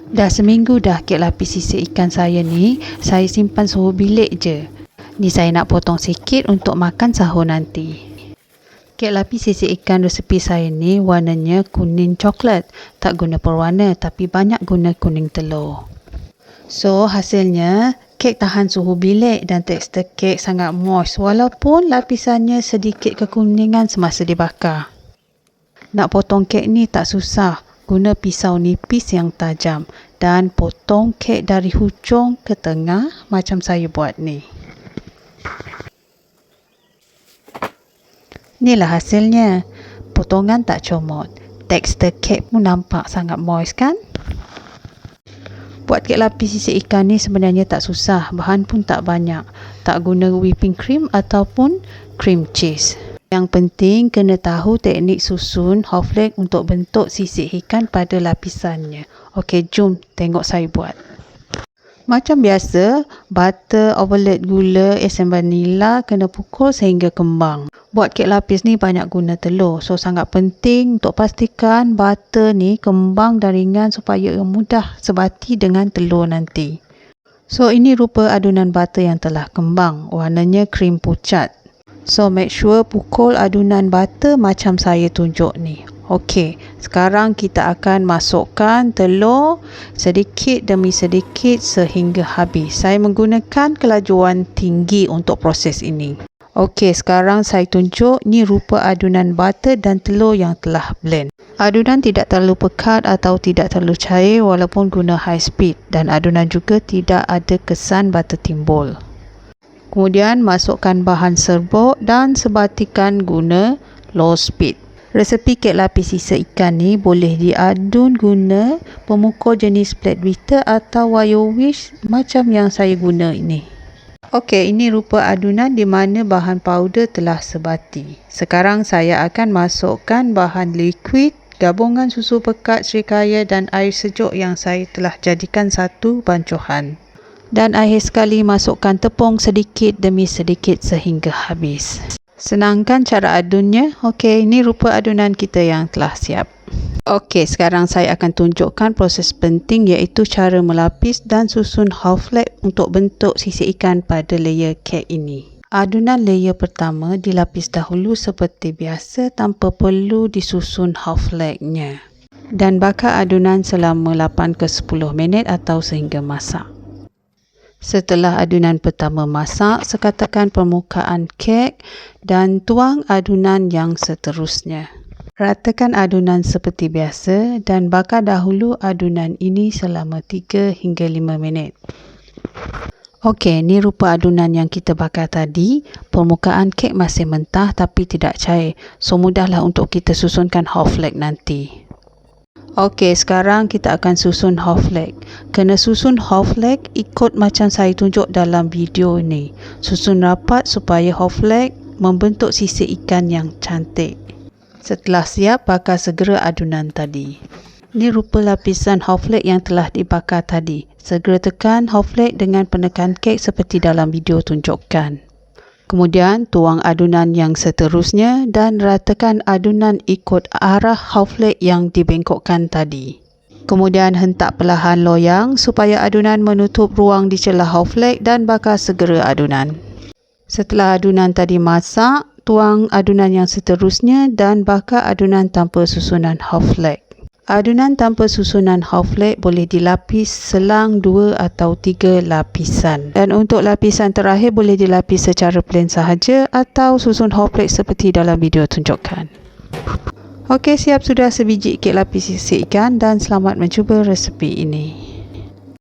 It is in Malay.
Dah seminggu dah kek lapis sisik ikan saya ni, saya simpan suhu bilik je. Ni saya nak potong sikit untuk makan sahur nanti. Kek lapis sisik ikan resepi saya ni warnanya kuning coklat. Tak guna perwarna tapi banyak guna kuning telur. So hasilnya kek tahan suhu bilik dan tekstur kek sangat moist walaupun lapisannya sedikit kekuningan semasa dibakar. Nak potong kek ni tak susah. Guna pisau nipis yang tajam dan potong kek dari hujung ke tengah macam saya buat ni. Inilah hasilnya. Potongan tak comot. Tekstur kek pun nampak sangat moist kan? Buat kek lapis sisik ikan ni sebenarnya tak susah. Bahan pun tak banyak. Tak guna whipping cream ataupun cream cheese. Yang penting kena tahu teknik susun half leg untuk bentuk sisik ikan pada lapisannya. Okey, jom tengok saya buat. Macam biasa, butter, overload gula, esen vanila kena pukul sehingga kembang. Buat kek lapis ni banyak guna telur. So sangat penting untuk pastikan butter ni kembang dan ringan supaya mudah sebati dengan telur nanti. So ini rupa adunan butter yang telah kembang. Warnanya krim pucat. So make sure pukul adunan butter macam saya tunjuk ni. Okey, sekarang kita akan masukkan telur sedikit demi sedikit sehingga habis. Saya menggunakan kelajuan tinggi untuk proses ini. Okey, sekarang saya tunjuk ni rupa adunan butter dan telur yang telah blend. Adunan tidak terlalu pekat atau tidak terlalu cair walaupun guna high speed dan adunan juga tidak ada kesan butter timbul. Kemudian masukkan bahan serbuk dan sebatikan guna low speed. Resepi kek lapis sisik ikan ni boleh diadun guna pemukul jenis flat beater atau wire whisk macam yang saya guna ini. Okey, ini rupa adunan di mana bahan powder telah sebati. Sekarang saya akan masukkan bahan liquid, gabungan susu pekat serikaya dan air sejuk yang saya telah jadikan satu bancuhan. Dan akhir sekali masukkan tepung sedikit demi sedikit sehingga habis. Senangkan cara adunnya. Okey, ini rupa adunan kita yang telah siap. Okey, sekarang saya akan tunjukkan proses penting iaitu cara melapis dan susun half leg untuk bentuk sisik ikan pada layer kek ini. Adunan layer pertama dilapis dahulu seperti biasa tanpa perlu disusun half legnya. Dan bakar adunan selama 8 ke 10 minit atau sehingga masak. Setelah adunan pertama masak, sekatakan permukaan kek dan tuang adunan yang seterusnya. Ratakan adunan seperti biasa dan bakar dahulu adunan ini selama 3 hingga 5 minit. Okey, ni rupa adunan yang kita bakar tadi. Permukaan kek masih mentah tapi tidak cair. So mudahlah untuk kita susunkan half leg nanti. Okey, sekarang kita akan susun half leg. Kena susun half leg ikut macam saya tunjuk dalam video ni. Susun rapat supaya half leg membentuk sisik ikan yang cantik. Setelah siap, bakar segera adunan tadi. Ini rupa lapisan half leg yang telah dibakar tadi. Segera tekan half leg dengan penekan kek seperti dalam video tunjukkan. Kemudian tuang adunan yang seterusnya dan ratakan adunan ikut arah half leg yang dibengkokkan tadi. Kemudian hentak perlahan loyang supaya adunan menutup ruang di celah half leg dan bakar segera adunan. Setelah adunan tadi masak, tuang adunan yang seterusnya dan bakar adunan tanpa susunan half leg. Adunan tanpa susunan half leg boleh dilapis selang 2 atau 3 lapisan. Dan untuk lapisan terakhir boleh dilapis secara plain sahaja atau susun half leg seperti dalam video tunjukkan. Okey, siap sudah sebiji kek lapis sisik ikan dan selamat mencuba resepi ini.